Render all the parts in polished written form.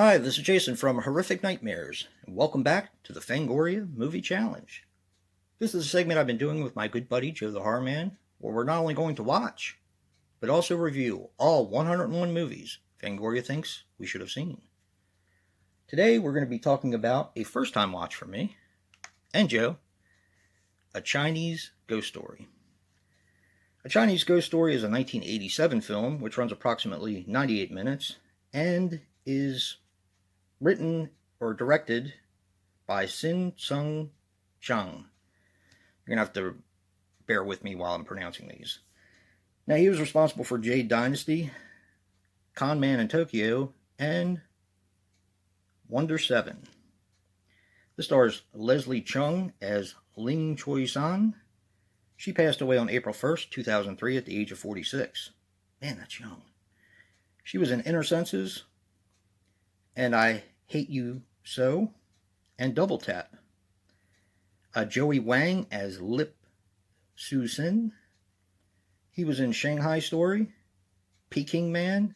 Hi, this is Jason from Horrific Nightmares, and welcome back to the Fangoria Movie Challenge. This is a segment I've been doing with my good buddy Joe the Horror Man, where we're not only going to watch, but also review all 101 movies Fangoria thinks we should have seen. Today we're going to be talking about a first-time watch for me, and Joe, A Chinese Ghost Story. A Chinese Ghost Story is a 1987 film which runs approximately 98 minutes and is written or directed by Sin Sung Chang. You're going to have to bear with me while I'm pronouncing these. Now, he was responsible for Jade Dynasty, Con Man in Tokyo, and Wonder 7. This stars Leslie Chung as Ling Choi-san. She passed away on April 1st, 2003 at the age of 46. Man, that's young. She was in Inner Senses, and I Hate You So, and Double Tap. Joey Wang as Lip Su Sin. He was in Shanghai Story, Peking Man,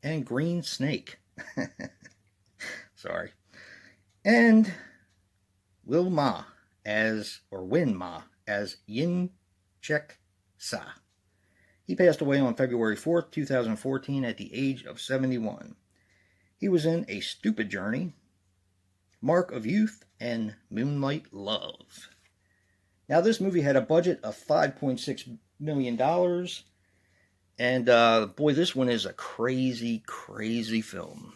and Green Snake. Sorry. And Win Ma as Yin Chek Sa. He passed away on February 4th, 2014 at the age of 71. He was in A Stupid Journey, Mark of Youth, and Moonlight Love. Now, this movie had a budget of $5.6 million, and boy, this one is a crazy, crazy film.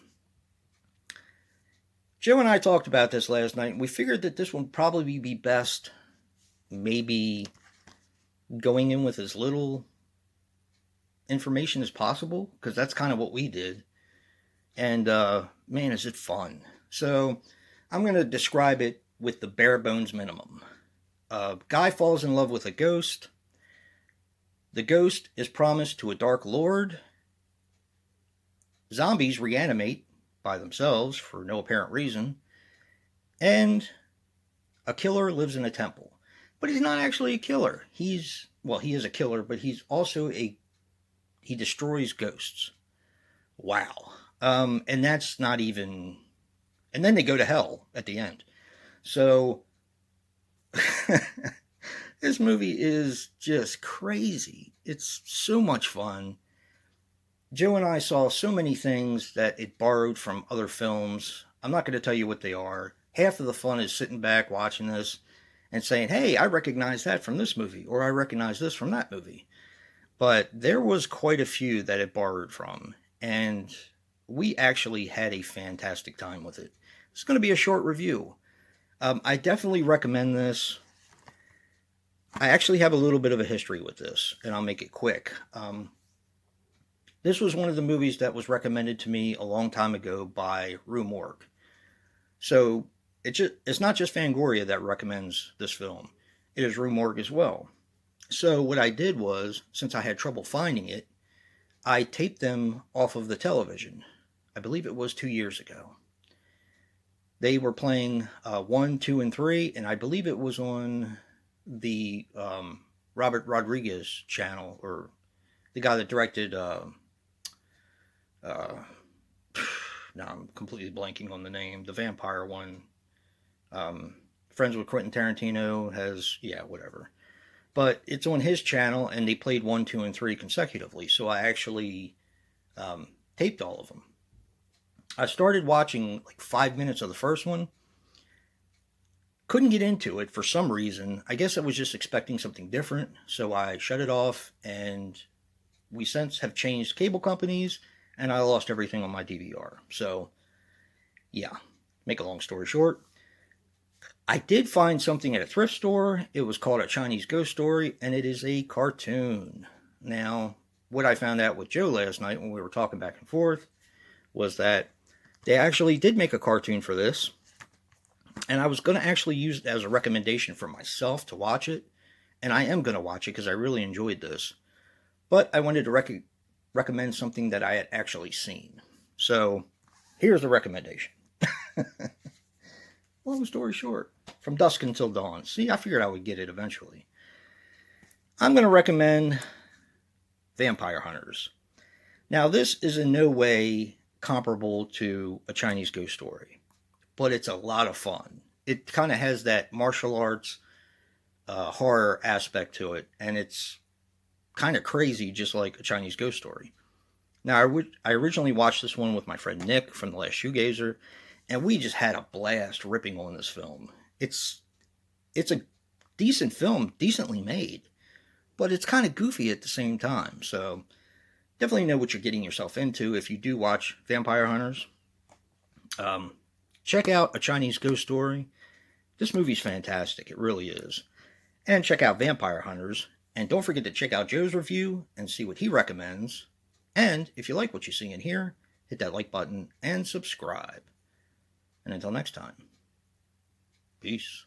Joe and I talked about this last night, and we figured that this one would probably be best maybe going in with as little information as possible, because that's kind of what we did. And man, is it fun. So I'm going to describe it with the bare bones minimum. A guy falls in love with a ghost. The ghost is promised to a dark lord. Zombies reanimate by themselves for no apparent reason. And a killer lives in a temple. But he's not actually a killer. He is a killer, but he's also he destroys ghosts. Wow. And that's not even, and then they go to hell at the end. So this movie is just crazy. It's so much fun. Joe and I saw so many things that it borrowed from other films. I'm not going to tell you what they are. Half of the fun is sitting back watching this and saying, hey, I recognize that from this movie, or I recognize this from that movie. But there was quite a few that it borrowed from, and we actually had a fantastic time with it. It's going to be a short review. I definitely recommend this. I actually have a little bit of a history with this, and I'll make it quick. This was one of the movies that was recommended to me a long time ago by Rue Morgue. So it's not just Fangoria that recommends this film. It is Rue Morgue as well. So what I did was, since I had trouble finding it, I taped them off of the television. I believe it was 2 years ago. They were playing 1, 2, and 3, and I believe it was on the Robert Rodriguez channel, or the guy that directed. Now I'm completely blanking on the name. The vampire one. Friends with Quentin Tarantino has, whatever. But it's on his channel, and they played 1, 2, and 3 consecutively. So I actually taped all of them. I started watching like 5 minutes of the first one. Couldn't get into it for some reason. I guess I was just expecting something different. So I shut it off, and we since have changed cable companies, and I lost everything on my DVR. So, yeah, make a long story short. I did find something at a thrift store. It was called A Chinese Ghost Story, and it is a cartoon. Now, what I found out with Joe last night when we were talking back and forth was that they actually did make a cartoon for this, and I was going to actually use it as a recommendation for myself to watch it, and I am going to watch it because I really enjoyed this. But I wanted to recommend something that I had actually seen. So, here's the recommendation. Long story short, From Dusk Until Dawn. See, I figured I would get it eventually. I'm going to recommend Vampire Hunters. Now, this is in no way comparable to a Chinese ghost story, but it's a lot of fun. It kind of has that martial arts horror aspect to it, and it's kind of crazy, just like a Chinese ghost story. Now, I originally watched this one with my friend Nick from The Last Shoegazer, and we just had a blast ripping on this film. It's it's a decent film, decently made, but it's kind of goofy at the same time. So definitely know what you're getting yourself into if you do watch Vampire Hunters. Um, Check out A Chinese Ghost Story. This movie's fantastic. It really is. And check out Vampire Hunters. And don't forget to check out Joe's review and see what he recommends. And if you like what you see in here, hit that like button and subscribe. And until next time, peace.